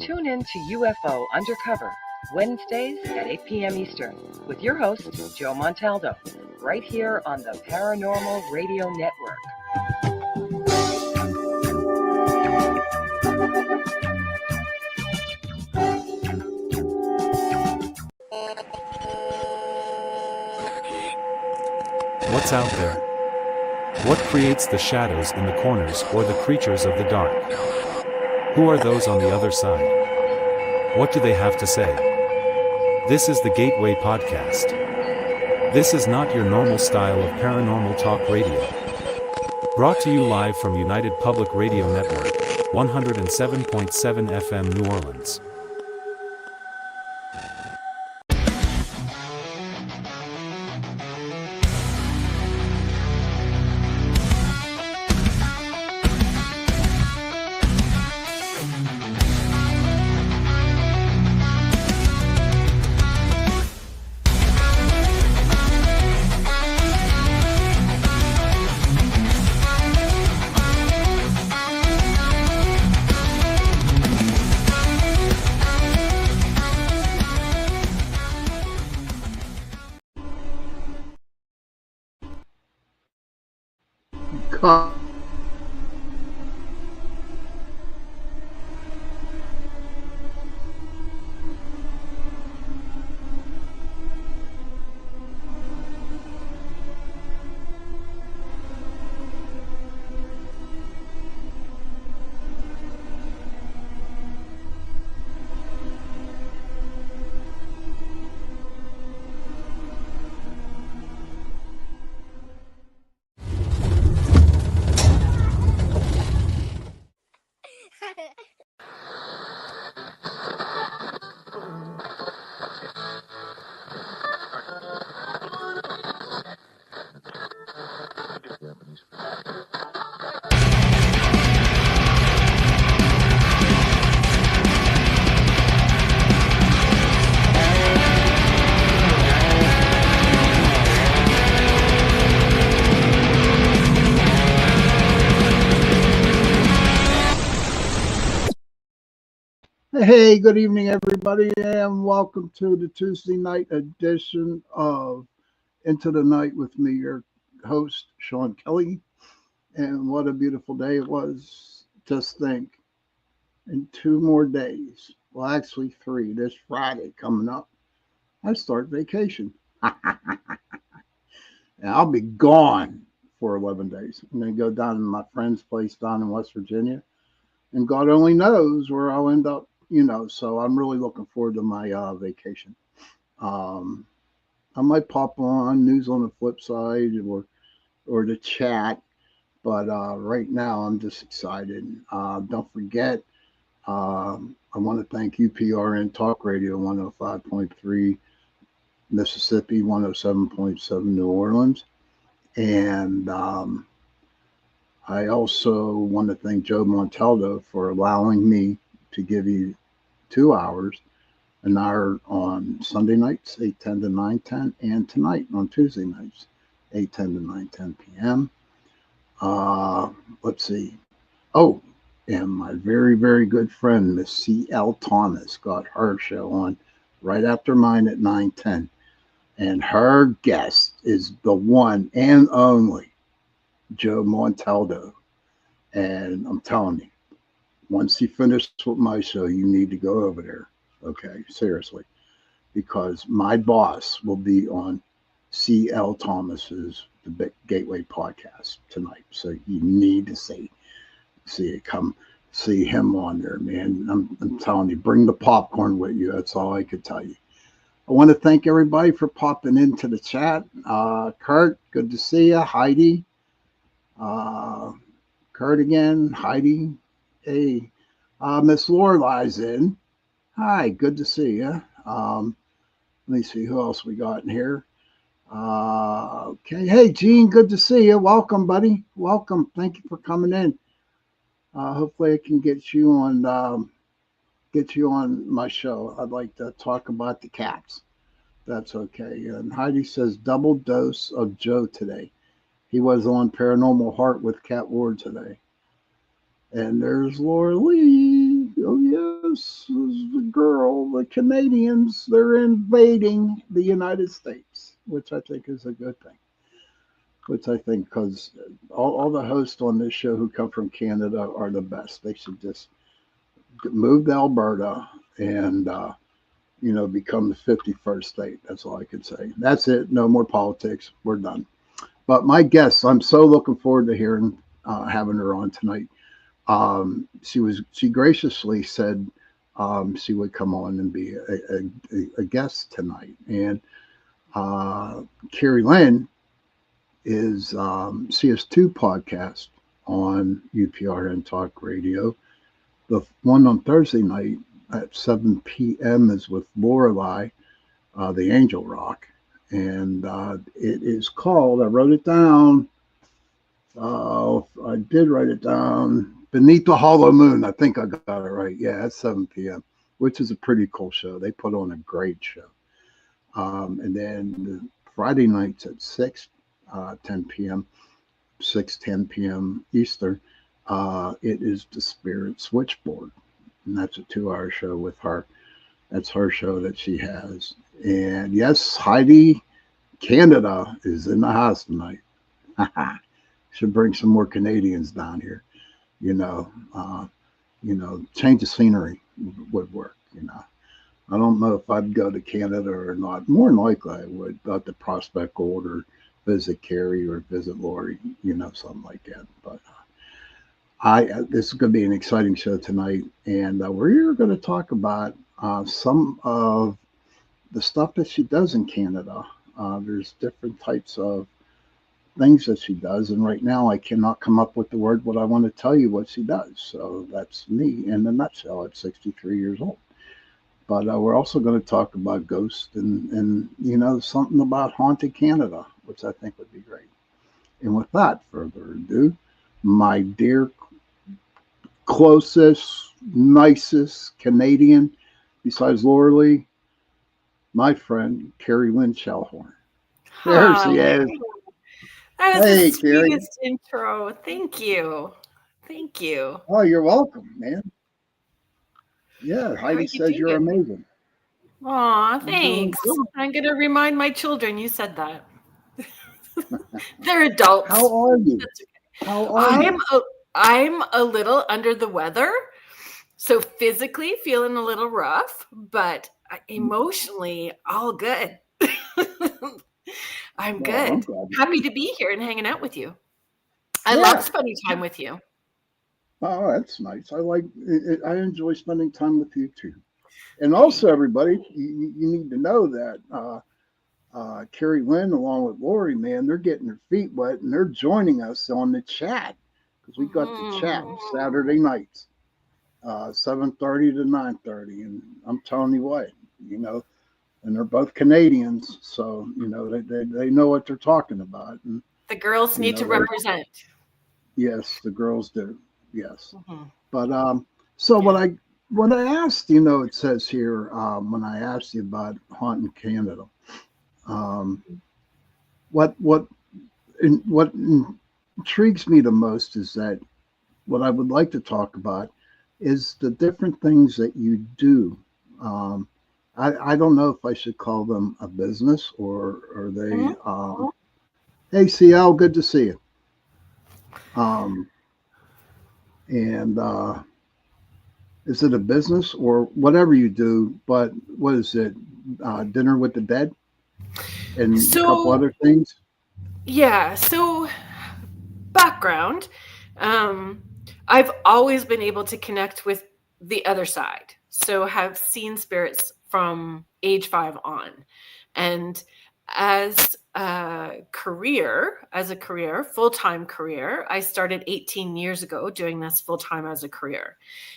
Tune in to UFO Undercover, Wednesdays at 8 p.m. Eastern, with your host, Joe Montaldo, right here on the Paranormal Radio Network. What's out there? What creates the shadows in the corners or the creatures of the dark? Who are those on the other side? What do they have to say? This is the Gateway Podcast. This is not your normal style of paranormal talk radio. Brought to you live from United Public Radio Network, 107.7 FM New Orleans. Hey, good evening, everybody, and welcome to the Tuesday night edition of Into the Night with me, your host, Sean Kelly. And what a beautiful day it was. Just think, in 2 more days, well, actually 3, this Friday coming up, I start vacation. And I'll be gone for 11 days. I'm going to go down to my friend's place down in West Virginia, and God only knows where I'll end up. So I'm really looking forward to my vacation. I might pop on News on the Flip Side or the chat, but right now I'm just excited. Don't forget, I want to thank UPRN Talk Radio 105.3 Mississippi, 107.7 New Orleans, and I also want to thank Joe Montaldo for allowing me to give you 2 hours, an hour on Sunday nights, 8:10 to 9:10, and tonight on Tuesday nights, 8:10 to 9:10 p.m. Let's see. Oh, and my very, very good friend, Miss C.L. Thomas, got her show on right after mine at 9:10. And her guest is the one and only Joe Montaldo. And I'm telling you, once he finishes with my show, you need to go over there. Okay, seriously. Because my boss will be on C.L. Thomas's The Gateway Podcast tonight. So you need to see it. Come see him on there, man. I'm telling you, bring the popcorn with you. That's all I could tell you. I want to thank everybody for popping into the chat. Kurt, good to see you. Heidi. Kurt again. Heidi. Hey, Miss Lorilai's in. Hi, good to see you. Let me see who else we got in here. Okay, hey Gene, good to see you. Welcome, buddy. Welcome. Thank you for coming in. Hopefully, I can get you on my show. I'd like to talk about the cats. That's okay. And Heidi says double dose of Joe today. He was on Paranormal Heart with Cat Ward today. And there's Lorilei. Oh, yes. this is the girl, the Canadians, they're invading the United States, which I think is a good thing. Which I think, because all the hosts on this show who come from Canada are the best. They should just move to Alberta and, become the 51st state. That's all I could say. That's it. No more politics. We're done. But my guest, I'm so looking forward to having her on tonight. She graciously said she would come on and be a guest tonight. And Kerrilyn she has two podcasts on UPRN Talk Radio. The one on Thursday night at 7 p.m. is with Lorilei, the Angel Rock. And it is called, I wrote it down. I did write it down. Beneath the Hollow Moon. I think I got it right. Yeah, at 7 p.m., which is a pretty cool show. They put on a great show. And then the Friday nights at 10 p.m., 6:10 p.m. Eastern, it is the Spirit Switchboard. And that's a 2-hour show with her. That's her show that she has. And yes, Heidi, Canada, is in the house tonight. Should bring some more Canadians down here. Change of scenery would work. I don't know if I'd go to Canada or not. More than likely I would, out to Prospect Gold or visit Carrie or visit Lori, something like that. But this is going to be an exciting show tonight, and we're going to talk about some of the stuff that she does in Canada. There's different types of things that she does, and right now I cannot come up with the word, but I want to tell you what she does. So that's me in a nutshell at 63 years old. But we're also going to talk about ghosts and something about haunted Canada, which I think would be great. And with that further ado, my dear, closest, nicest Canadian, besides Lorilei, my friend Kerrilyn Shellhorn. There she is. That was the sweetest intro. Thank you. Thank you. Oh, you're welcome, man. Yeah, Heidi says you're amazing. Aw, thanks. I'm going to remind my children you said that. They're adults. How are you? How are you? I'm a little under the weather. So physically feeling a little rough, but emotionally all good. I'm good. Happy to be here and hanging out with you. I love spending time with you. Oh, that's nice. I enjoy spending time with you too. And also, everybody, you need to know that Kerrilyn, along with Lori, man, they're getting their feet wet and they're joining us on the chat, because we got the chat Saturday nights, 7:30 to 9:30. And I'm telling you what, and they're both Canadians, so they know what they're talking about. And the girls need to represent. Yes, the girls do. Yes, but so what I asked, it says here when I asked you about haunting Canada, what intrigues me the most is that what I would like to talk about is the different things that you do. I don't know if I should call them a business or are they. Hey, CL, good to see you. And is it a business or whatever you do? But what is it? Dinner with the Dead and a couple other things? Yeah. So background. I've always been able to connect with the other side. So have seen spirits from age 5 on. And as a career, full-time career, I started 18 years ago doing this full-time as a career.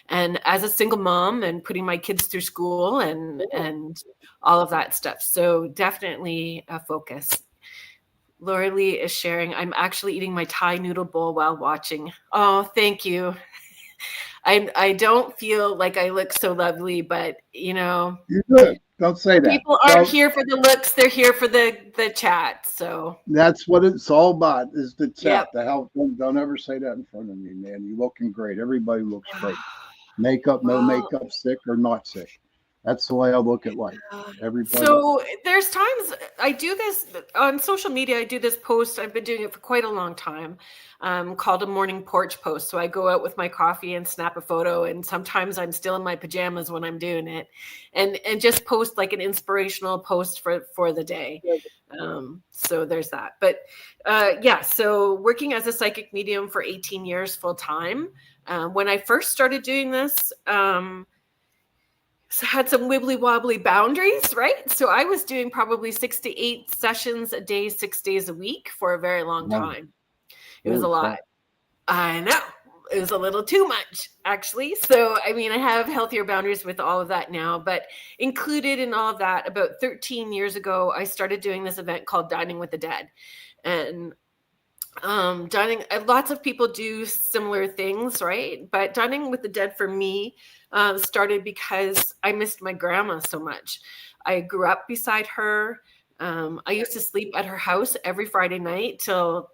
And as a single mom and putting my kids through school and all of that stuff. So definitely a focus. Lorilei is sharing, I'm actually eating my Thai noodle bowl while watching. Oh, thank you. I don't feel like I look so lovely, but You're good. Don't say that. People aren't here for the looks, they're here for the chat. So that's what it's all about, is the chat. The help. Don't ever say that in front of me, man. You're looking great. Everybody looks great. Makeup, no makeup, sick or not sick. That's the way I look at life. Everybody. So there's times I do this on social media. I do this post. I've been doing it for quite a long time, called a morning porch post. So I go out with my coffee and snap a photo. And sometimes I'm still in my pajamas when I'm doing it, and just post like an inspirational post for the day. So there's that. But yeah, so working as a psychic medium for 18 years full time. When I first started doing this, so had some wibbly wobbly boundaries, right? So I was doing probably 6 to 8 sessions a day, 6 days a week for a very long time. It was a lot. I know. It was a little too much, actually. So, I mean, I have healthier boundaries with all of that now, but included in all of that, about 13 years ago, I started doing this event called Dining with the Dead. And lots of people do similar things, right? But Dining with the Dead for me started because I missed my grandma so much. I grew up beside her. I used to sleep at her house every Friday night till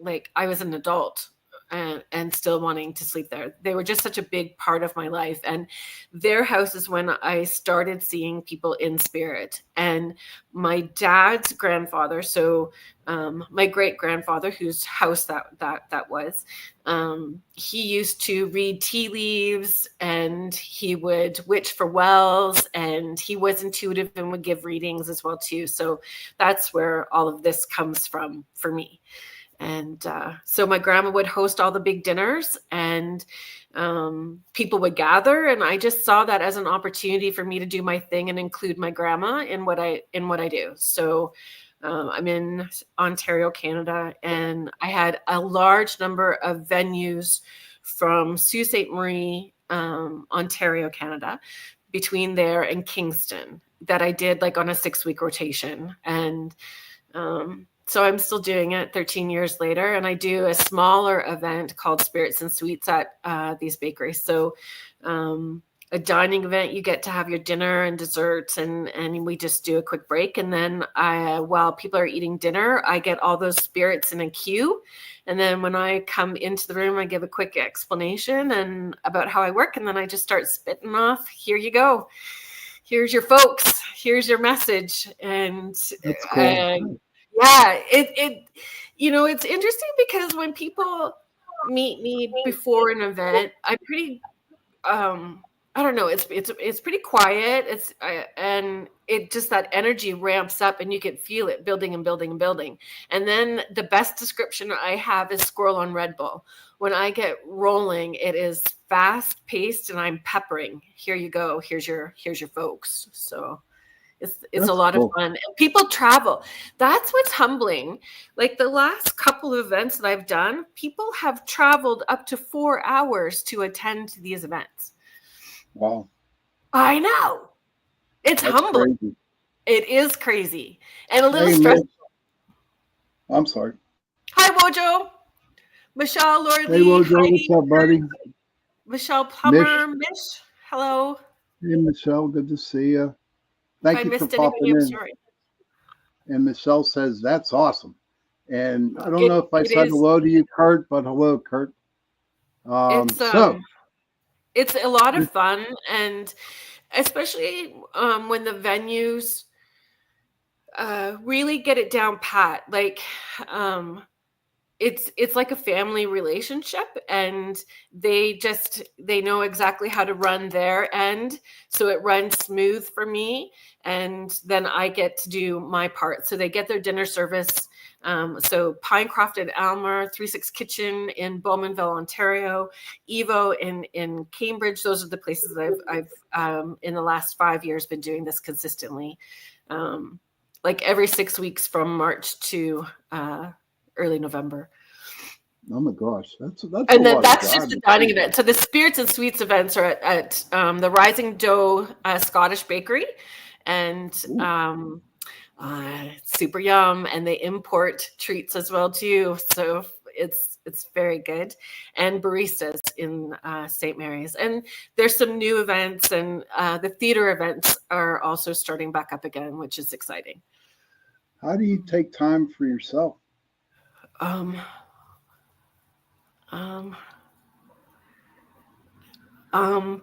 like I was an adult. And still wanting to sleep there. They were just such a big part of my life. And their house is when I started seeing people in spirit. And my dad's grandfather, so my great grandfather, whose house that was, he used to read tea leaves, and he would witch for wells, and he was intuitive and would give readings as well too. So that's where all of this comes from for me. And so my grandma would host all the big dinners, and people would gather. And I just saw that as an opportunity for me to do my thing and include my grandma in what I do. So I'm in Ontario, Canada, and I had a large number of venues from Sault Ste. Marie, Ontario, Canada, between there and Kingston that I did like on a 6-week rotation. And so I'm still doing it 13 years later, and I do a smaller event called Spirits and Sweets at these bakeries. So a dining event, you get to have your dinner and desserts, and we just do a quick break. And then while people are eating dinner, I get all those spirits in a queue. And then when I come into the room, I give a quick explanation and about how I work. And then I just start spitting off, here you go. Here's your folks. Here's your message. And That's cool. yeah, it's interesting because when people meet me before an event, I'm pretty, I don't know, it's pretty quiet. And it just, that energy ramps up and you can feel it building and building and building. And then the best description I have is squirrel on Red Bull. When I get rolling, it is fast paced and I'm peppering. Here you go. Here's your folks. So it's a lot of fun. And people travel. That's what's humbling. Like the last couple of events that I've done, people have traveled up to 4 hours to attend these events. Wow. I know. It's humbling. Crazy. It is crazy. And a little stressful. I'm sorry. Hi, Wojo. Michelle, Lorilei. Hey, Wojo. What's up, buddy? Michelle Plummer. Mish. Hello. Hey, Michelle. Good to see you. Thank you for popping in. Sorry. And Michelle says, that's awesome. And I don't know if I said hello to you, Kurt, but hello, Kurt. It's a lot of fun, and especially when the venues really get it down pat. Like it's like a family relationship, and they know exactly how to run their end, so it runs smooth for me, and then I get to do my part. So they get their dinner service. So Pinecroft and Almer, 36 Kitchen in Bowmanville, Ontario, Evo in Cambridge. Those are the places I've in the last 5 years been doing this consistently, like every 6 weeks from March to early November. Oh my gosh, that's and then that's just the dining event. So the Spirits and Sweets events are at the Rising Doe Scottish Bakery, and it's super yum, and they import treats as well too. So it's very good, and baristas in St. Mary's, and there's some new events, and the theater events are also starting back up again, which is exciting. How do you take time for yourself? I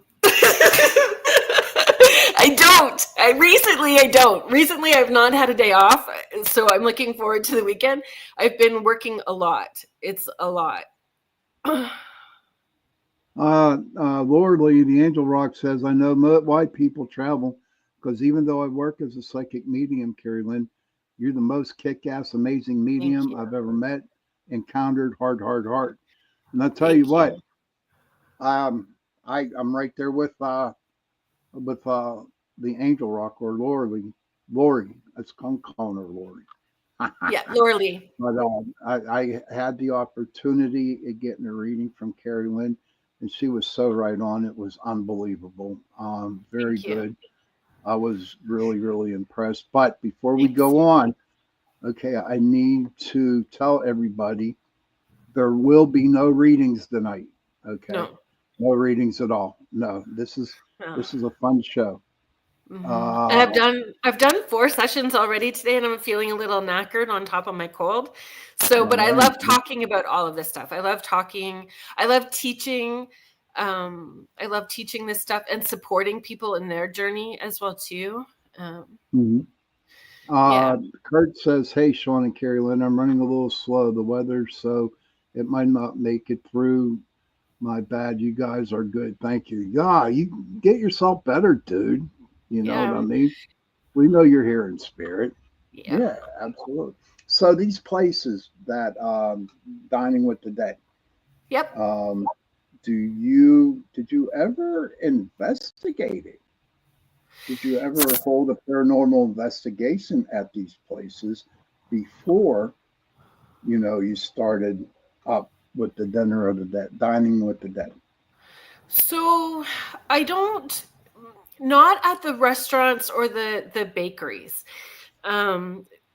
don't. I don't. Recently, I've not had a day off, so I'm looking forward to the weekend. I've been working a lot. It's a lot. Lorilei, the Angel Rock says, I know why people travel because even though I work as a psychic medium, Kerrilyn, you're the most kick-ass, amazing medium I've ever met, encountered, heart. And I'll tell you what, I'm right there with the Angel Rock or Lori. It's calling her Lori. Yeah, Lorilei. But I had the opportunity of getting a reading from Kerrilyn, and she was so right on. It was unbelievable. Very good. I was really, really impressed. But before we go on, okay, I need to tell everybody there will be no readings tonight. Okay, no readings at all. No, this is a fun show. Mm-hmm. And I've done 4 sessions already today, and I'm feeling a little knackered on top of my cold. So, but I love talking about all of this stuff. I love talking. I love teaching. I love teaching this stuff and supporting people in their journey as well too. Kurt says, "Hey, Sean and Kerrilyn, I'm running a little slow. The weather, so it might not make it through. My bad. You guys are good. Thank you. Yeah, you get yourself better, dude. You know what I mean? We know you're here in spirit. Yeah, absolutely. So these places that Dining with the Dead. Yep. Did you ever investigate it? Did you ever hold a paranormal investigation at these places before, you started up with the Dinner of the Dead, Dining with the Dead? So I don't, not at the restaurants or the bakeries.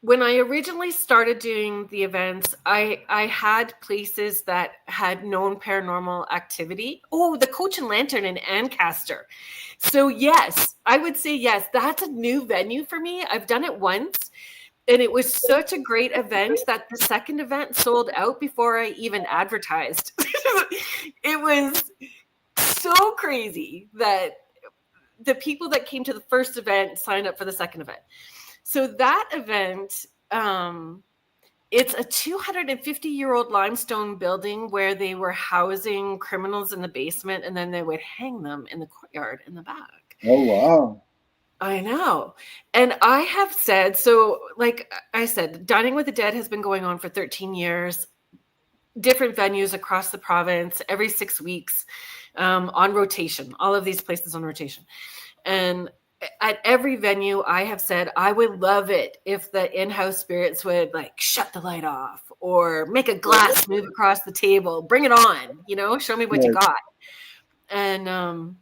When I originally started doing the events, I had places that had known paranormal activity. Oh, the Coach and Lantern in Ancaster. So yes, I would say yes, that's a new venue for me. I've done it once, and it was such a great event that the second event sold out before I even advertised. It was so crazy that the people that came to the first event signed up for the second event. So that event, it's a 250-year-old limestone building where they were housing criminals in the basement, and then they would hang them in the courtyard in the back. Oh, wow. I know. And I have said, so like I said, Dining with the Dead has been going on for 13 years, different venues across the province, every 6 weeks, on rotation, all of these places on rotation. And at every venue, I have said, I would love it if the in-house spirits would shut the light off or make a glass move across the table, bring it on, show me what you got. And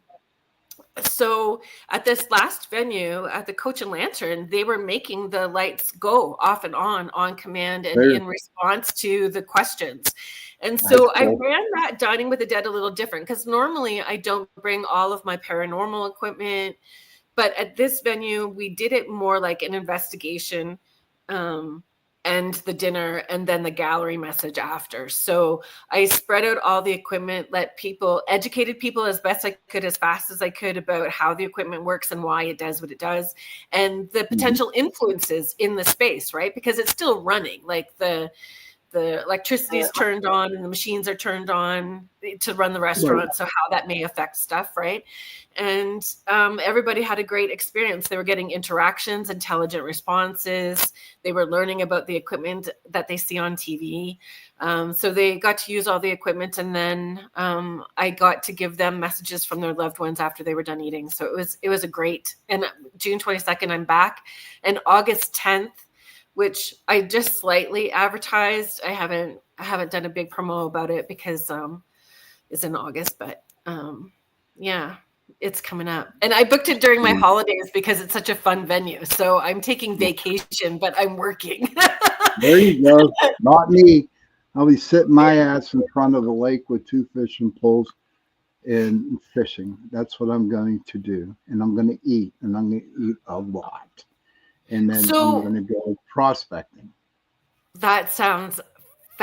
so at this last venue at the Coach and Lantern, they were making the lights go off and on command and in response to the questions. And so I ran that Dining with the Dead a little different because normally I don't bring all of my paranormal equipment. But at this venue, we did it more like an investigation and the dinner and then the gallery message after. So I spread out all the equipment, educated people as best I could, as fast as I could about how the equipment works and why it does what it does and the potential influences in the space, right? Because it's still running, like the electricity is turned on and the machines are turned on to run the restaurant. So how that may affect stuff, right? And everybody had a great experience. They were getting interactions, intelligent responses. They were learning about the equipment that they see on TV. So they got to use all the equipment. And then I got to give them messages from their loved ones after they were done eating. So it was a great, and June 22nd, I'm back. And August 10th, which I just slightly advertised. I haven't done a big promo about it because it's in August, but yeah, it's coming up. And I booked it during my holidays because it's such a fun venue. So I'm taking vacation, but I'm working. There you go. Not me. I'll be sitting my ass in front of the lake with 2 fishing poles and fishing. That's what I'm going to do. And I'm going to eat, and I'm going to eat a lot. And then I'm going to go prospecting. That sounds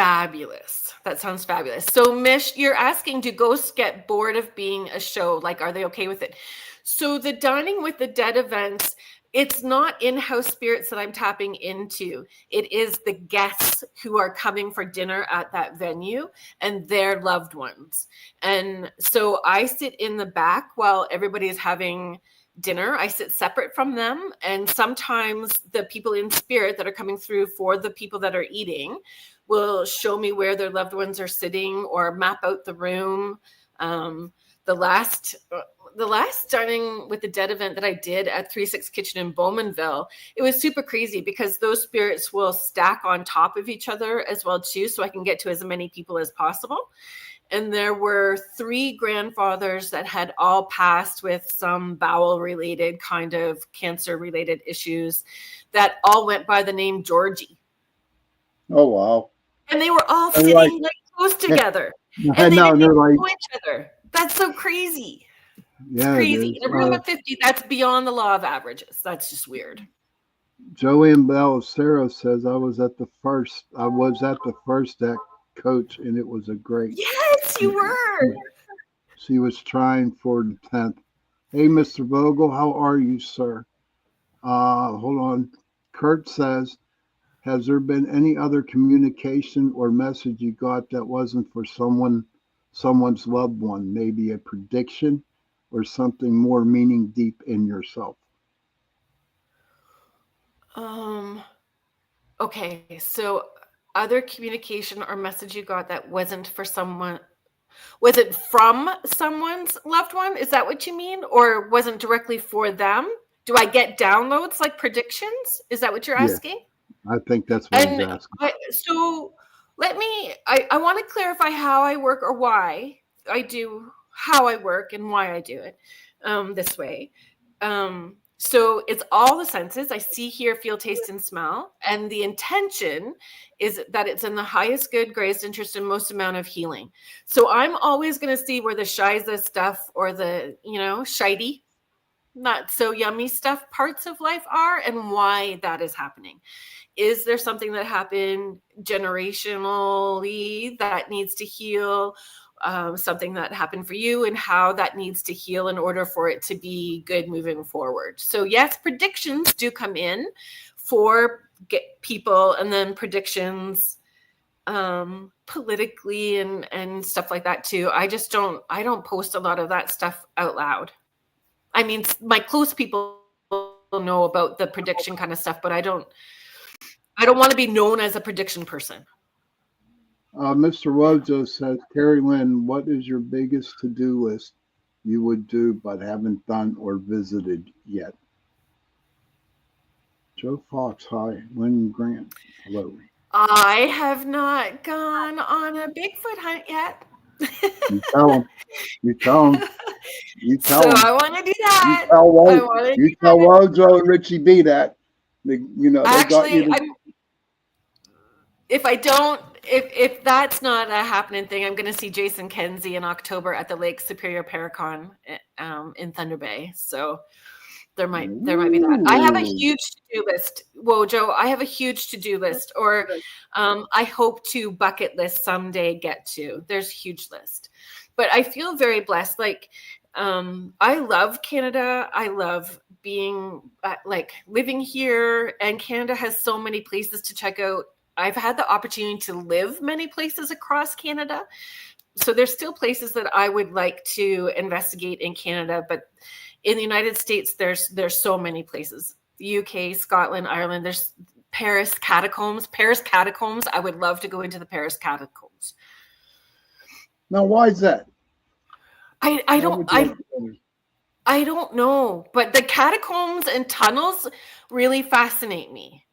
fabulous. That sounds fabulous. So, Mish, you're asking, do ghosts get bored of being a show? Like, are they okay with it? So, the Dining with the Dead events, it's not in-house spirits that I'm tapping into. It is the guests who are coming for dinner at that venue and their loved ones. And so I sit in the back while everybody is having dinner. I sit separate from them. And sometimes the people in spirit that are coming through for the people that are eating will show me where their loved ones are sitting or map out the room. The last Dining with the Dead event that I did at 36 Kitchen in Bowmanville, it was super crazy because those spirits will stack on top of each other as well too, so I can get to as many people as possible. And there were 3 grandfathers that had all passed with some bowel-related kind of cancer-related issues that all went by the name Georgie. Oh, wow. And they were all sitting like close together. And they didn't know each other. That's so crazy. It's crazy. In a room of 50, that's beyond the law of averages. That's just weird. Joanne Ballestero says, I was at the first deck, Coach, and it was a great. Yes, you were. She was trying for the 10th. Hey, Mr. Vogel, how are you, sir? Hold on. Kurt says, has there been any other communication or message you got that wasn't for someone's loved one? Maybe a prediction or something more meaning deep in yourself? Okay, so other communication or message you got that wasn't for someone, was it from someone's loved one? Is that what you mean? Or wasn't directly for them? Do I get downloads like predictions? Is that what you're asking? I think that's what he's asking. So let me, I want to clarify how I work or why I do how I work and why I do it this way. So it's all the senses. I see, hear, feel, taste, and smell. And the intention is that it's in the highest good, greatest interest, and most amount of healing. So I'm always going to see where the shiza stuff or the, shitey, not so yummy stuff parts of life are and why that is happening. Is there something that happened generationally that needs to heal? Something that happened for you and how that needs to heal in order for it to be good moving forward. So yes, predictions do come in for people, and then predictions politically and stuff like that too. I don't post a lot of that stuff out loud. I mean, my close people know about the prediction kind of stuff, but I don't want to be known as a prediction person. Mr. Wojo says, Kerrilyn, what is your biggest to-do list you would do but haven't done or visited yet? Joe Fox, hi. Lynn Grant, hello. I have not gone on a Bigfoot hunt yet. You tell him. You tell him. You tell him. So I want to do that. You tell Wojo and Richie B that. Actually, if that's not a happening thing, I'm going to see Jason Kenzie in October at the Lake Superior Paracon in Thunder Bay. So there might be that. I have a huge to-do list. Wojo, I have a huge to-do list, or I hope to bucket list someday get to. There's a huge list. But I feel very blessed. Like, I love Canada. I love being living here, and Canada has so many places to check out. I've had the opportunity to live many places across Canada. So there's still places that I would like to investigate in Canada, but in the United States, there's so many places. The UK, Scotland, Ireland, there's Paris catacombs. I would love to go into the Paris catacombs. Now, why is that? I don't know, but the catacombs and tunnels really fascinate me.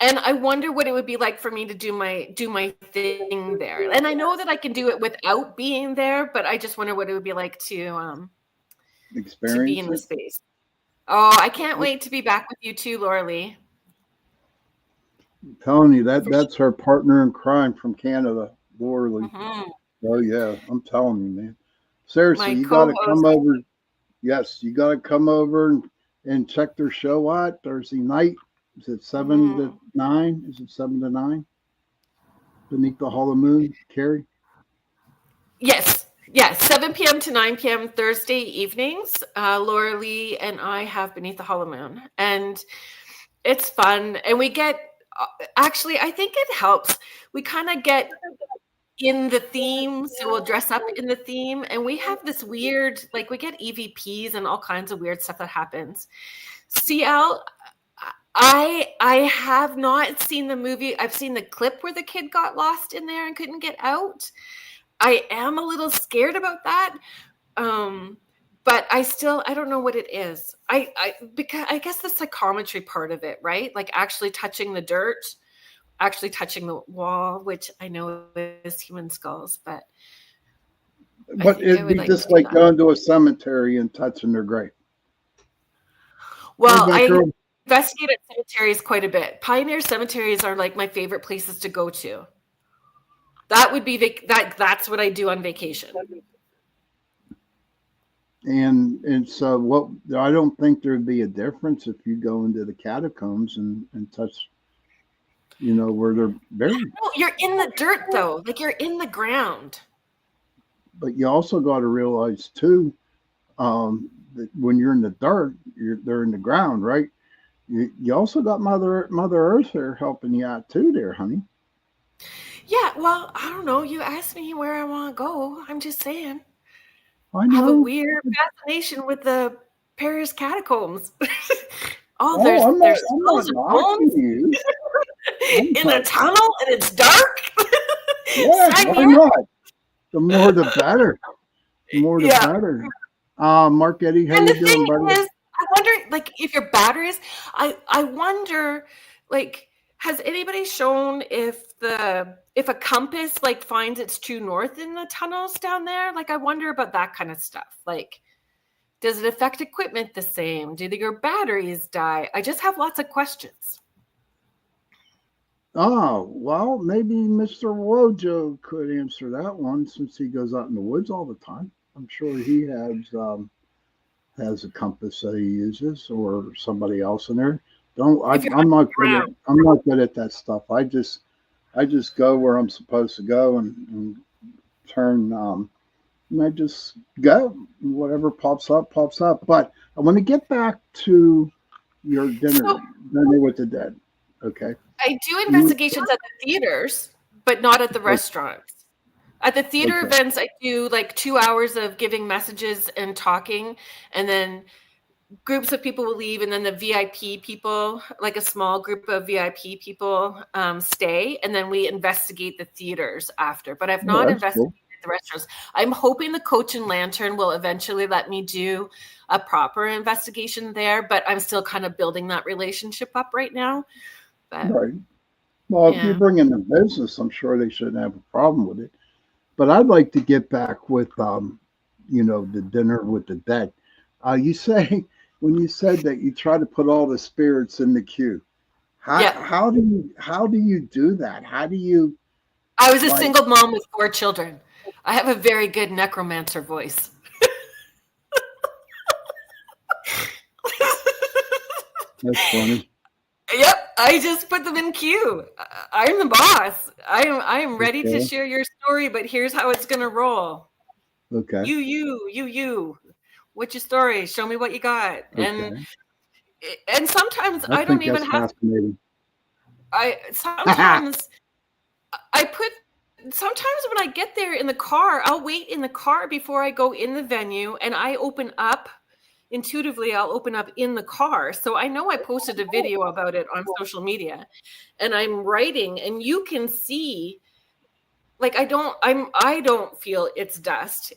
And I wonder what it would be like for me to do my thing there. And I know that I can do it without being there, but I just wonder what it would be like to be in the space. Oh, I can't wait to be back with you too, Lorilei. I'm telling you, that's her partner in crime from Canada, Lorilei. Mm-hmm. Oh yeah, I'm telling you, man. Seriously, you got to come over. Yes, you got to come over and check their show out Thursday night. Is it 7 to 9? Is it 7 to 9? Beneath the Hollow Moon, Carrie? Yes. Yeah, 7 p.m. to 9 p.m. Thursday evenings. Lorilei and I have Beneath the Hollow Moon, and it's fun. And we get, actually, I think it helps. We kind of get in the theme, so we'll dress up in the theme, and we have this weird, like, we get EVPs and all kinds of weird stuff that happens. CL, I have not seen the movie. I've seen the clip where the kid got lost in there and couldn't get out. I am a little scared about that. But I don't know what it is. Because I guess the psychometry part of it, right? Like actually touching the dirt, actually touching the wall, which I know is human skulls, but it'd be just like going to a cemetery and touching their grave. Well, I investigate at cemeteries quite a bit. Pioneer cemeteries are like my favorite places to go to. That would be that's what I do on vacation. And so what, I don't think there'd be a difference if you go into the catacombs and touch, where they're buried. No, you're in the dirt though. Like you're in the ground. But you also got to realize too, that when you're in the dirt, they're in the ground, right? You also got Mother Earth there helping you out too there, honey. Yeah, well, I don't know. You asked me where I want to go. I'm just saying. I know. have a weird fascination with the Paris catacombs. There's skulls and bones in a tunnel and it's dark. Yeah, why not? The more the better. The more the better. Mark Eddie, how you doing, buddy? I wonder, like, if your batteries, I wonder, like, has anybody shown if a compass like finds its true north in the tunnels down there? Like, I wonder about that kind of stuff. Like, does it affect equipment the same? Do your batteries die? I just have lots of questions. Oh, well, maybe Mr. Wojo could answer that one since he goes out in the woods all the time. I'm sure he has a compass that he uses, or somebody else in there. I'm not good at that stuff. I just go where I'm supposed to go and turn, and I just go. Whatever pops up. But I want to get back to your dinner with the dead. Okay. I do investigations at the theaters, but not at the restaurants. At the theater events, I do like 2 hours of giving messages and talking, and then groups of people will leave, and then the VIP people, like a small group of VIP people, stay, and then we investigate the theaters after. But I've not investigated the restaurants. I'm hoping the Coach and Lantern will eventually let me do a proper investigation there, but I'm still kind of building that relationship up right now. But, right. Well, if you bring in the business, I'm sure they shouldn't have a problem with it. But I'd like to get back with, the dinner with the dead. You say, when you said that you try to put all the spirits in the queue, how do you do that? How do you? I was a single mom with 4 children. I have a very good necromancer voice. That's funny. Yep, I just put them in queue. I'm the boss. I am ready to share your story, but here's how it's gonna roll. Okay. You. What's your story? Show me what you got. Okay. And sometimes I don't even have. Fascinating. Sometimes when I get there in the car, I'll wait in the car before I go in the venue, and I open up. Intuitively, I'll open up in the car. So I know I posted a video about it on social media, and I'm writing, and you can see, like, I don't feel it's dust.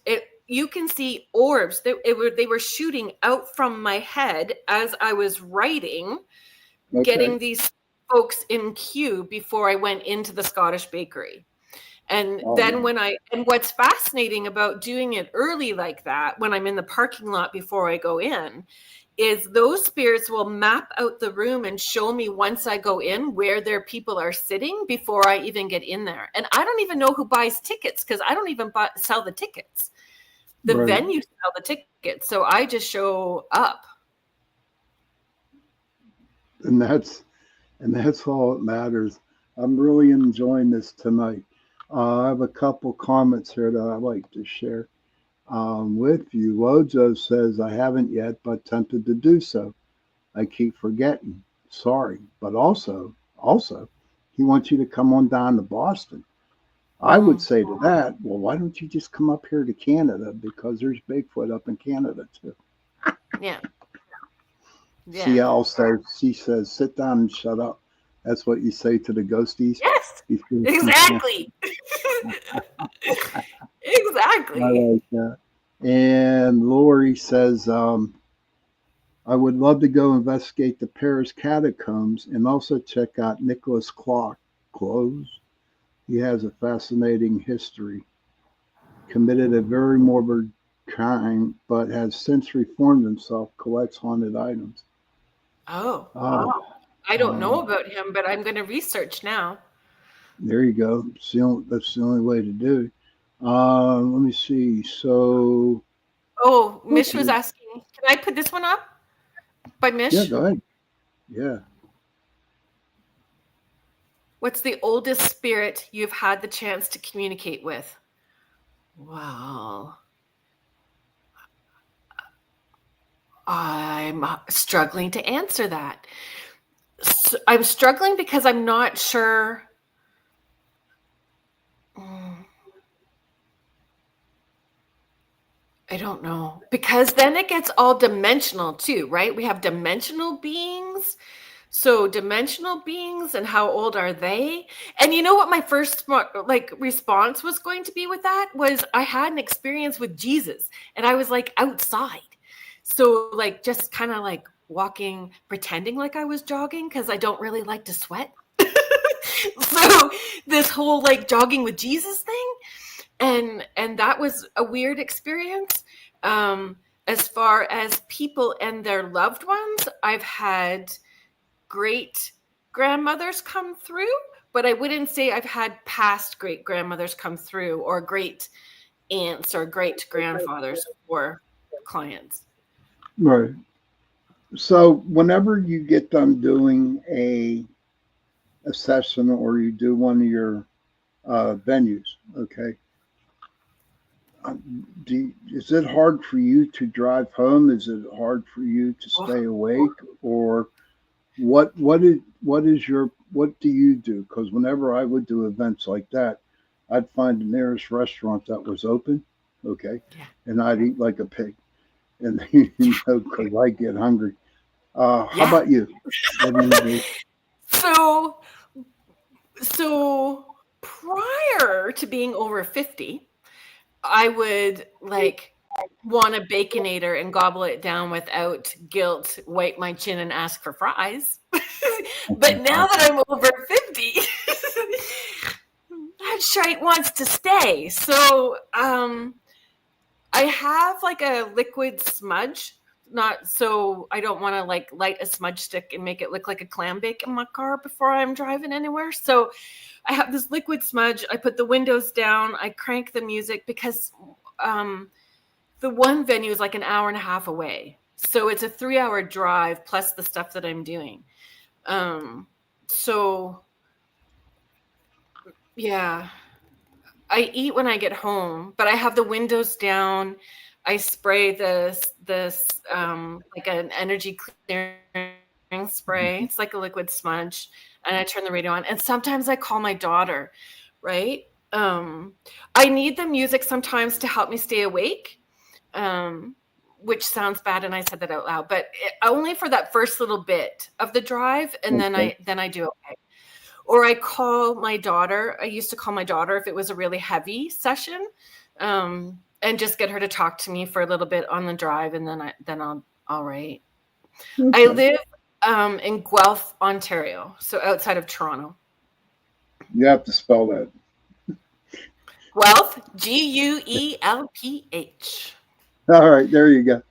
You can see orbs. They were shooting out from my head as I was writing, getting these folks in queue before I went into the Scottish bakery. And what's fascinating about doing it early like that, when I'm in the parking lot before I go in, is those spirits will map out the room and show me once I go in where their people are sitting before I even get in there. And I don't even know who buys tickets, because I don't even sell the tickets. The venue sell the tickets, so I just show up. And that's all that matters. I'm really enjoying this tonight. I have a couple comments here that I'd like to share with you. Wojo says, I haven't yet, but tempted to do so. I keep forgetting. Sorry. But also, he wants you to come on down to Boston. I would Mm, say to that, well, why don't you just come up here to Canada? Because there's Bigfoot up in Canada too. yeah. Yeah. She says, sit down and shut up. That's what you say to the ghosties. Yes. You see? Exactly. I Exactly. like that. And Lori says, I would love to go investigate the Paris catacombs and also check out Nicholas Clark clothes. He has a fascinating history. Committed a very morbid crime, but has since reformed himself, collects haunted items. Oh, Oh, I don't know um, about him, but I'm going to research now. there you go. That's the only way to do it. Let me see. So, Oh, Mish was okay. asking, can I put this one up by Yeah, Mish? go ahead. Yeah. What's the oldest spirit you've had the chance to communicate with? Well, I'm struggling to answer that. So I'm struggling because I'm not sure. Mm, I don't know. Because then it gets all dimensional too, right? We have dimensional beings. So dimensional beings and how old are they? And you know what my first like response was going to be with that was I had an experience with Jesus and I was like outside. So like just kind of like walking, pretending like I was jogging because I don't really like to sweat. So this whole like jogging with Jesus thing and that was a weird experience. As far as people and their loved ones, I've had great grandmothers come through, but I wouldn't say I've had past great grandmothers come through or great aunts or great grandfathers or clients. Right. So, whenever you get done doing a session or you do one of your venues, okay, is it hard for you to drive home? Is it hard for you to Oh, stay awake, or what do you do? Because whenever I would do events like that, I'd find the nearest restaurant that was open, okay, yeah. and I'd eat like a pig, and because I get hungry. How Yeah. about you? What do you do? So so prior to being over 50, I would like want a baconator and gobble it down without guilt, wipe my chin and ask for fries. But now that I'm over 50, that shite wants to stay. So I have like a liquid smudge. Not so I don't want to like light a smudge stick and make it look like a clam bake in my car before I'm driving anywhere. So I have this liquid smudge. I put the windows down. I crank the music because um, the one venue is like an hour and a half away. So it's a 3-hour drive plus the stuff that I'm doing. So yeah, I eat when I get home, but I have the windows down. I spray this like an energy clearing spray. It's like a liquid smudge, and I turn the radio on. And sometimes I call my daughter, right? Um, I need the music sometimes to help me stay awake. Um, which sounds bad, and I said that out loud, but only for that first little bit of the drive, and Okay. then I do okay. Or I call my daughter. I used to call my daughter if it was a really heavy session, and just get her to talk to me for a little bit on the drive, and then I'll all right. I Okay. live in Guelph, Ontario, so outside of Toronto. You have to spell that. Guelph, Guelph. All right. There you go.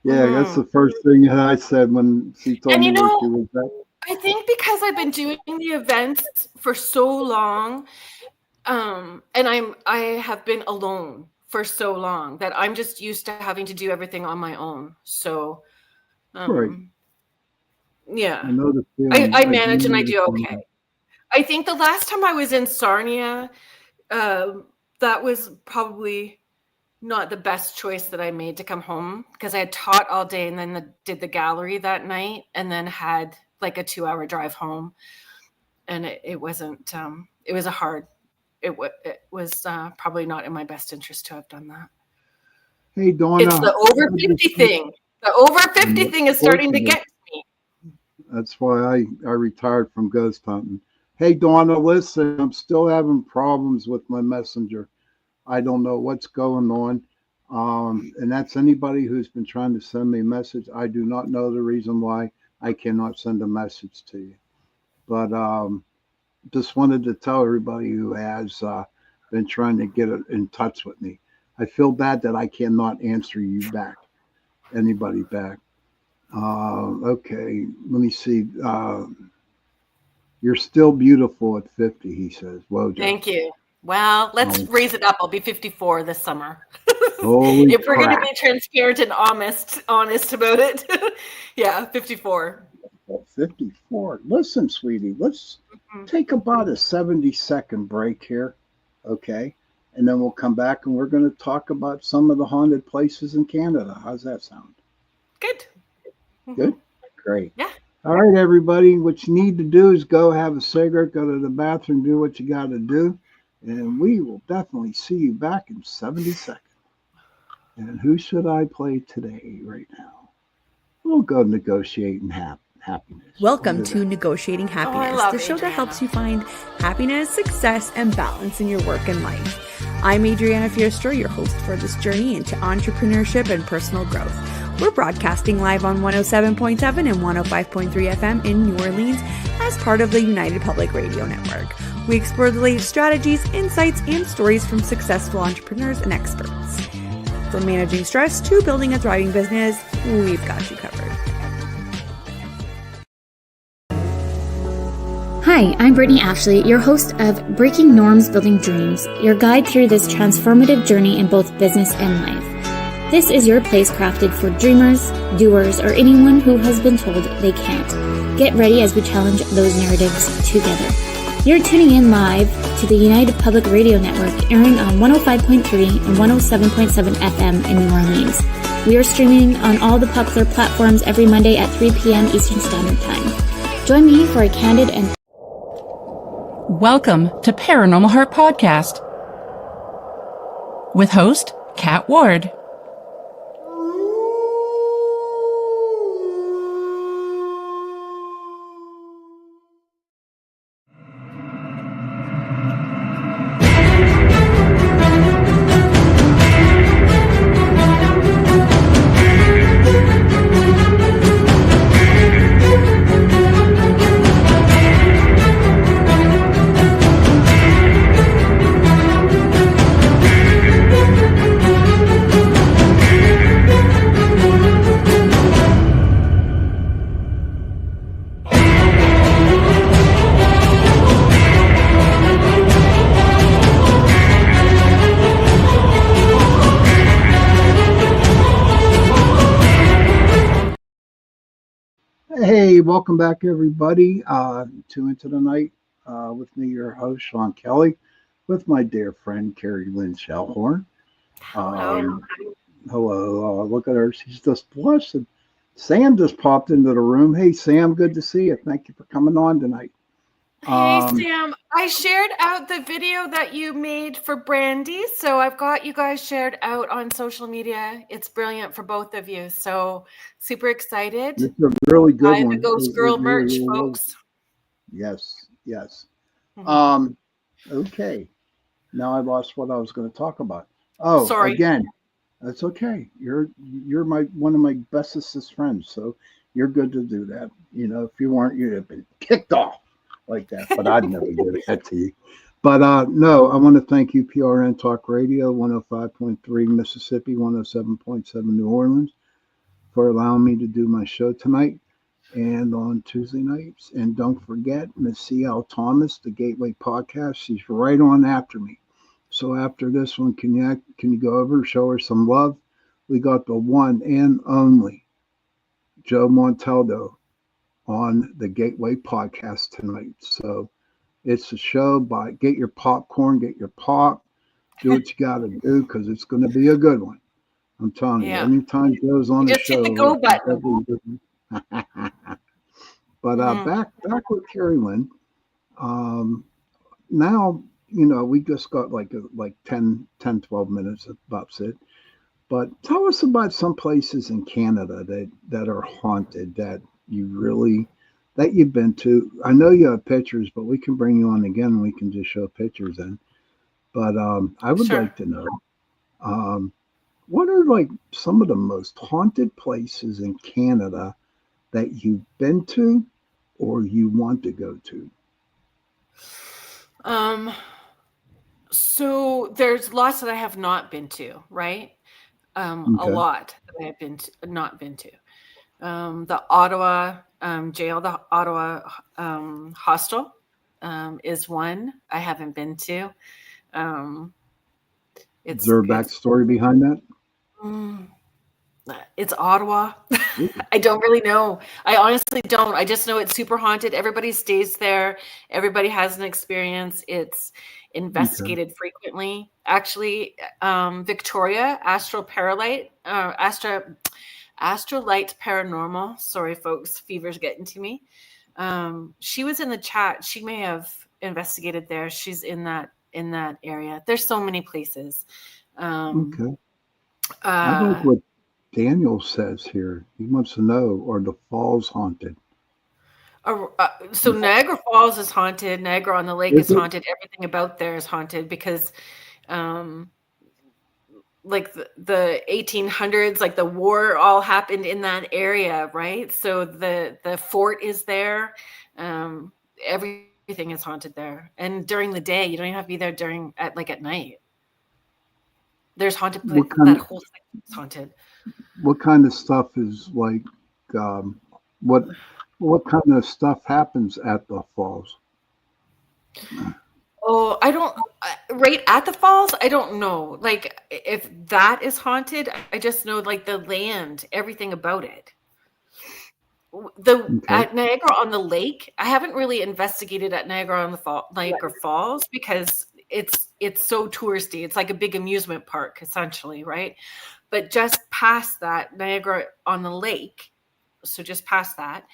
Yeah, that's Mm. the first thing that I said when she told And me you where she know, was at. I think because I've been doing the events for so long, and I have been alone for so long that I'm just used to having to do everything on my own. So, Right. yeah, I know the I feeling. I I do manage and I know the do okay. feeling. I think the last time I was in Sarnia, that was probably not the best choice that I made to come home, because I had taught all day and then did the gallery that night and then had like a 2-hour drive home. And it wasn't, it was it was probably not in my best interest to have done that. Hey, Donna. It's the over 50 thing. The over 50 thing is starting to get me. That's why I retired from ghost hunting. Hey, Donna, listen, I'm still having problems with my messenger. I don't know what's going on. And that's anybody who's been trying to send me a message. I do not know the reason why I cannot send a message to you. But just wanted to tell everybody who has been trying to get in touch with me. I feel bad that I cannot answer you back, anybody back. Okay, let me see. You're still beautiful at 50, he says. Whoa, thank you. Well, let's raise it up. I'll be 54 this summer. Holy if we're crap. going to be transparent and honest about it. Yeah, 54. 54. Listen, sweetie, let's take about a 70-second break here, okay? And then we'll come back and we're going to talk about some of the haunted places in Canada. How's that sound? Good. Good? Great. Yeah. All right, everybody, what you need to do is go have a cigarette, go to the bathroom, do what you got to do, and we will definitely see you back in 70 seconds. And who should I play today right now? We'll go negotiating happiness. Welcome to Negotiating Happiness, the show that helps you find happiness, success, and balance in your work and life. I'm Adriana Fiestra, your host for this journey into entrepreneurship and personal growth. We're broadcasting live on 107.7 and 105.3 FM in New Orleans as part of the United Public Radio Network. We explore the latest strategies, insights, and stories from successful entrepreneurs and experts. From managing stress to building a thriving business, we've got you covered. Hi, I'm Brittany Ashley, your host of Breaking Norms, Building Dreams, your guide through this transformative journey in both business and life. This is your place crafted for dreamers, doers, or anyone who has been told they can't. Get ready as we challenge those narratives together. You're tuning in live to the United Public Radio Network, airing on 105.3 and 107.7 FM in New Orleans. We are streaming on all the popular platforms every Monday at 3 p.m. Eastern Standard Time. Join me for a candid and... Welcome to Paranormal Heart Podcast with host Kat Ward. Hey, welcome back, everybody, to Into the Night with me, your host, Sean Kelly, with my dear friend, Kerrilyn Shellhorn. Hello. Look at her. She's just blushed. Sam just popped into the room. Hey, Sam, good to see you. Thank you for coming on tonight. Hey, Sam, I shared out the video that you made for Brandy, so I've got you guys shared out on social media. It's brilliant for both of you, so super excited. It's a really good one. Buy the Ghost Girl merch, folks. Yes. Mm-hmm. Okay. Now I lost what I was going to talk about. Oh, sorry. Again, that's okay. You're one of my bestest friends, so you're good to do that. You know, if you weren't, you'd have been kicked off like that, but I'd never do that to you. But no, I want to thank you, PRN Talk Radio, 105.3 Mississippi, 107.7 New Orleans, for allowing me to do my show tonight and on Tuesday nights. And don't forget, Miss C.L. Thomas, the Gateway Podcast, she's right on after me. So after this one, can you go over, show her some love? We got the one and only Joe Montaldo on the Gateway Podcast tonight. So It's a show by get your popcorn, get your pop, do what you got to do because it's going to be a good one. I'm telling you. Yeah. Anytime Joe's on You the just hit show, the go button. but back with Kerrilyn. Now we just got like 10, 12 minutes about it. But tell us about some places in Canada that are haunted that you've been to. I know you have pictures, but we can bring you on again and we can just show pictures then. But I would like to know what are like some of the most haunted places in Canada that you've been to or you want to go to? So there's lots that I have not been to, right? A lot that I have not been to. The Ottawa jail, the Ottawa hostel is one I haven't been to. Is there a backstory behind that? It's Ottawa. I don't really know. I honestly don't. I just know it's super haunted. Everybody stays there. Everybody has an experience. It's investigated frequently. Actually, Victoria, Astrolight Paranormal. Sorry, folks. Fever's getting to me. She was in the chat. She may have investigated there. She's in that area. There's so many places. I like what Daniel says here. He wants to know, are the falls haunted? So Niagara Falls is haunted. Niagara on the Lake is haunted. Everything about there is haunted because like the 1800s, like the war all happened in that area, right? So the fort is there. Everything is haunted there. And during the day, you don't even have to be there at night. There's haunted places. That whole thing is haunted. What kind of stuff is like? What kind of stuff happens at the falls? Oh, I don't. Right at the falls, I don't know. Like if that is haunted, I just know like the land, everything about it. At Niagara on the Lake, I haven't really investigated at Niagara Falls because it's so touristy. It's like a big amusement park essentially, right? But just past that, Niagara on the Lake, so just past that,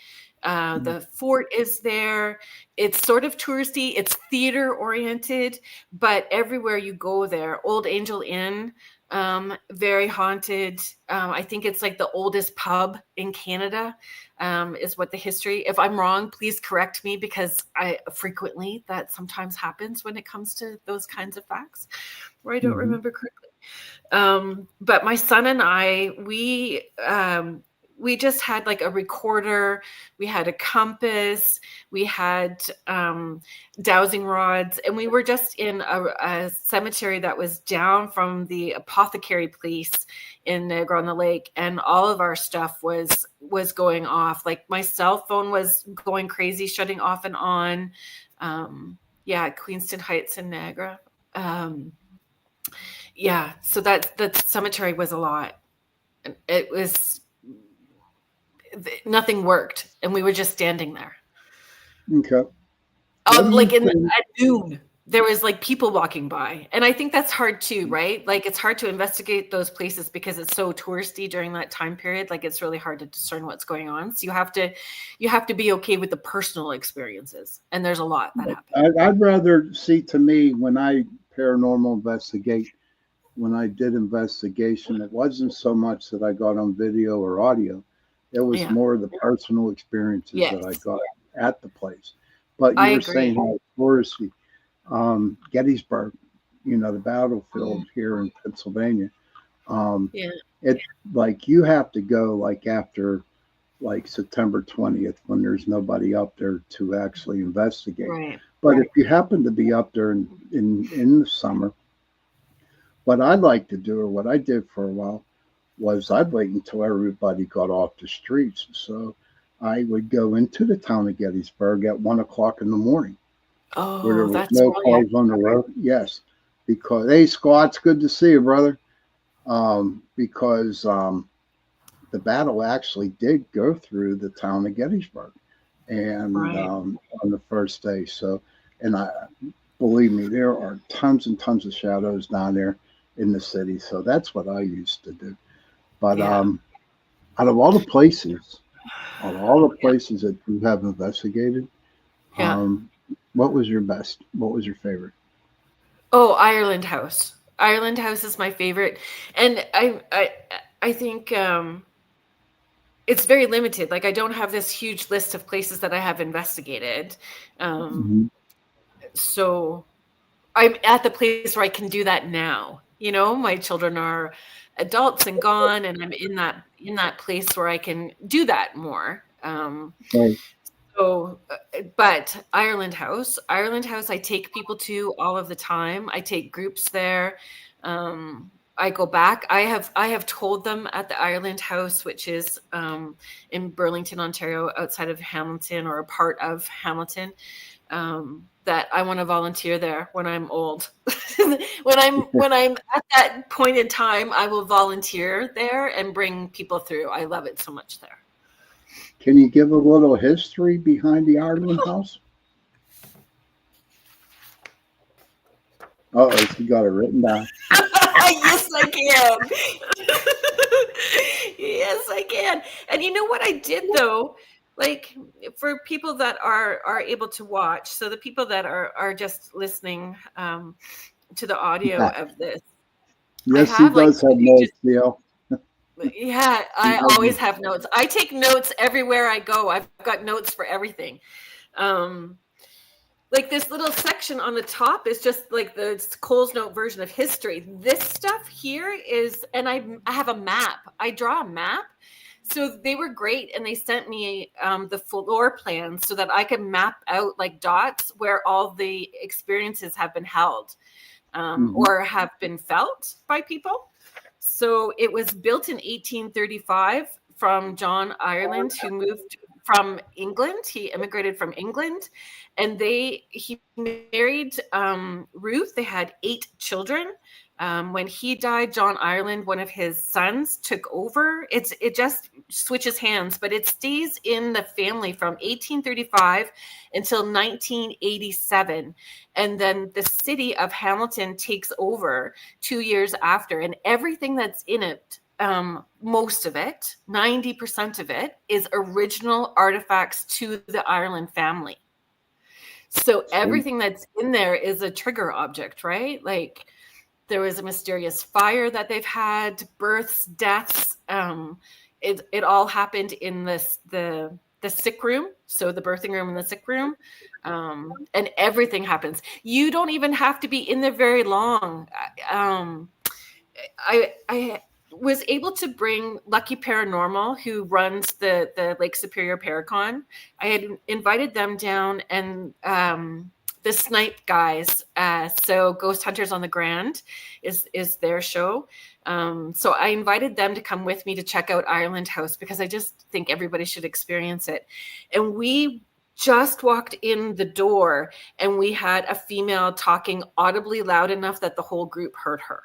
the fort is there. It's sort of touristy. It's theater oriented, but everywhere you go there, Old Angel Inn, very haunted. I think it's like the oldest pub in Canada, is what the history. If I'm wrong, please correct me because that sometimes happens when it comes to those kinds of facts where I don't remember correctly. But my son and I, we just had like a recorder, we had a compass, we had dowsing rods, and we were just in a cemetery that was down from the apothecary place in Niagara on the Lake, and all of our stuff was going off. Like my cell phone was going crazy, shutting off and on. Queenston Heights in Niagara. So that cemetery was a lot. It was nothing worked, and we were just standing there. Okay. At noon, there was like people walking by, and I think that's hard too, right? Like it's hard to investigate those places because it's so touristy during that time period. Like it's really hard to discern what's going on. So you have to be okay with the personal experiences, and there's a lot that happen. I'd rather see, to me, when I paranormal investigate. When I did investigation, it wasn't so much that I got on video or audio. It was more the personal experiences that I got at the place. But you were saying how touristy. Gettysburg, the battlefield here in Pennsylvania. It's like you have to go like after like September 20th when there's nobody up there to actually investigate. Right. But if you happen to be up there in the summer, what I'd like to do, or what I did for a while, was I'd wait until everybody got off the streets. So I would go into the town of Gettysburg at 1 o'clock in the morning. Where there was no cars on the road. Yes. Because, hey, Scott, it's good to see you, brother. Because the battle actually did go through the town of Gettysburg and on the first day. So And believe me, there are tons and tons of shadows down there in the city. So that's what I used to do. But out of all the places, that you have investigated, Yeah. what was your best? What was your favorite? Oh, Ireland House. Ireland House is my favorite, and I think it's very limited. Like I don't have this huge list of places that I have investigated, Mhm. so I'm at the place where I can do that now. You know, my children are adults and gone, and I'm in that place where I can do that more. Right. So, but Ireland House, I take people to all of the time. I take groups there. I go back. I have told them at the Ireland House, which is in Burlington, Ontario, outside of Hamilton or a part of Hamilton, that I want to volunteer there when I'm old. when I'm at that point in time, I will volunteer there and bring people through. I love it so much there. Can you give a little history behind the Ireland House? Oh, she got it written down. Yes, I can. Yes, I can. And you know what I did though? Like for people that are able to watch, so the people that are just listening to the audio Yeah. of this, I Yes, he have like does have 2 pages. notes, Theo. Yeah, He I has always have notes. I take notes everywhere I go. I've got notes for everything. Like this little section on the top is just like the Cole's Note version of history. This stuff here is, and I have a map. I draw a map. So they were great, and they sent me the floor plans so that I could map out like dots where all the experiences have been held or have been felt by people. So it was built in 1835 from John Ireland, who moved from England. He immigrated from England, and he married Ruth. They had 8 children. When he died, John Ireland, one of his sons, took over. It just switches hands, but it stays in the family from 1835 until 1987. And then the city of Hamilton takes over 2 years after, and everything that's in it, most of it, 90% of it, is original artifacts to the Ireland family. So everything that's in there is a trigger object, right? Like there was a mysterious fire that they've had, births, deaths. It all happened in the sick room, so the birthing room and the sick room, and everything happens. You don't even have to be in there very long. I was able to bring Lucky Paranormal, who runs the Lake Superior Paracon. I had invited them down, and the Snipe guys, so Ghost Hunters on the Grand is their show. So I invited them to come with me to check out Ireland House because I just think everybody should experience it. And we just walked in the door, and we had a female talking audibly loud enough that the whole group heard her.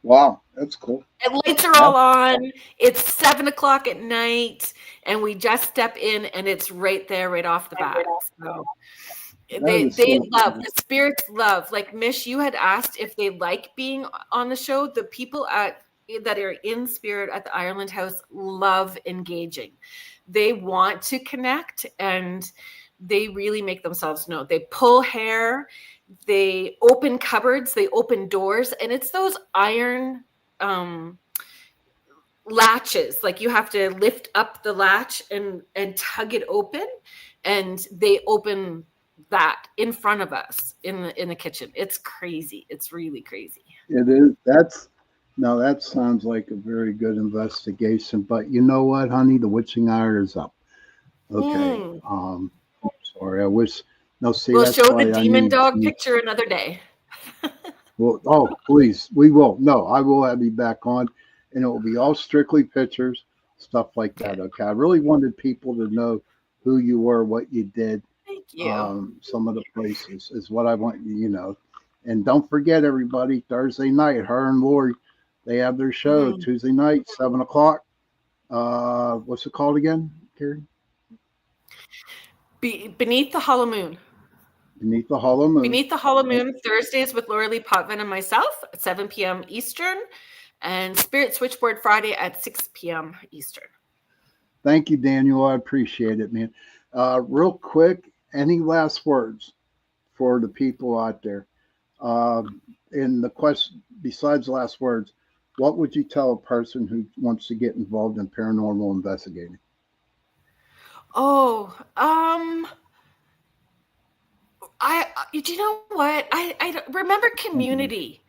Wow, that's cool. And lights are all on. It's 7:00 at night, and we just step in, and it's right there, right off the bat. So they love, the spirits love. Like Mish, you had asked if they like being on the show. The people that are in spirit at the Ireland House love engaging. They want to connect, and they really make themselves known. They pull hair. They open cupboards, they open doors, and it's those iron latches. Like you have to lift up the latch and tug it open, and they open that in front of us in the kitchen. It's crazy. It's really crazy. It is. That sounds like a very good investigation. But you know what, honey? The witching hour is up. Okay. Sorry. I wish. No, see, we'll that's show why the I demon need dog to, picture another day. Well, oh, please, we will. No, I will have you back on, and it will be all strictly pictures, stuff like that. Okay. I really wanted people to know who you were, what you did. Thank you. Some of the places is what I want you know. And don't forget, everybody, Thursday night, her and Lori, they have their show Tuesday night, 7:00. What's it called again, Carrie? Beneath the Hollow Moon. Beneath the Hollow Moon. Beneath the Hollow Moon, Thursdays with Lorilei Potvin and myself at 7 p.m. Eastern, and Spirit Switchboard Friday at 6 p.m. Eastern. Thank you, Daniel. I appreciate it, man. Real quick, any last words for the people out there? In the question, besides last words, what would you tell a person who wants to get involved in paranormal investigating? Oh, you know what? I remember community,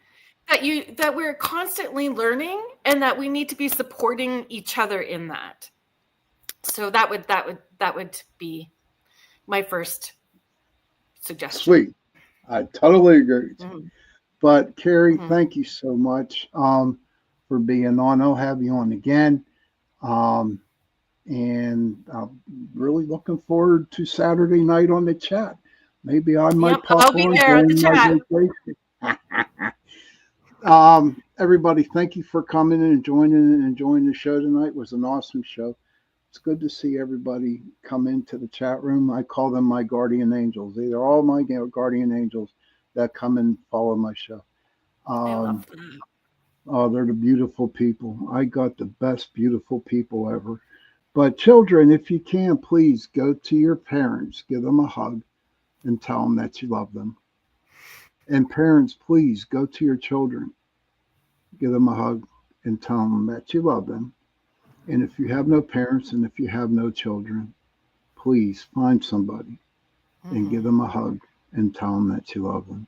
that we're constantly learning and that we need to be supporting each other in that. So that would be my first suggestion. Sweet. I totally agree with you. But Kerry, thank you so much for being on. I'll have you on again. And I'm really looking forward to Saturday night on the chat. Maybe I might pop I'll be on there at the during chat. my vacation. Everybody, thank you for coming and enjoying the show tonight. It was an awesome show. It's good to see everybody come into the chat room. I call them my guardian angels. They're all my guardian angels that come and follow my show. I love that. Oh, they're the beautiful people. I got the best beautiful people ever. But children, if you can, please go to your parents, give them a hug, and tell them that you love them. And parents, please go to your children, give them a hug, and tell them that you love them. And if you have no parents and if you have no children, please find somebody and give them a hug and tell them that you love them.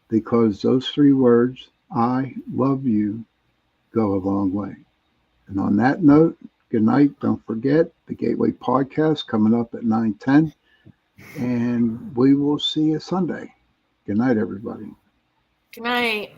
Because those 3 words, I love you, go a long way. And on that note, good night. Don't forget the Gateway Podcast coming up at 9:10. And we will see you Sunday. Good night, everybody. Good night.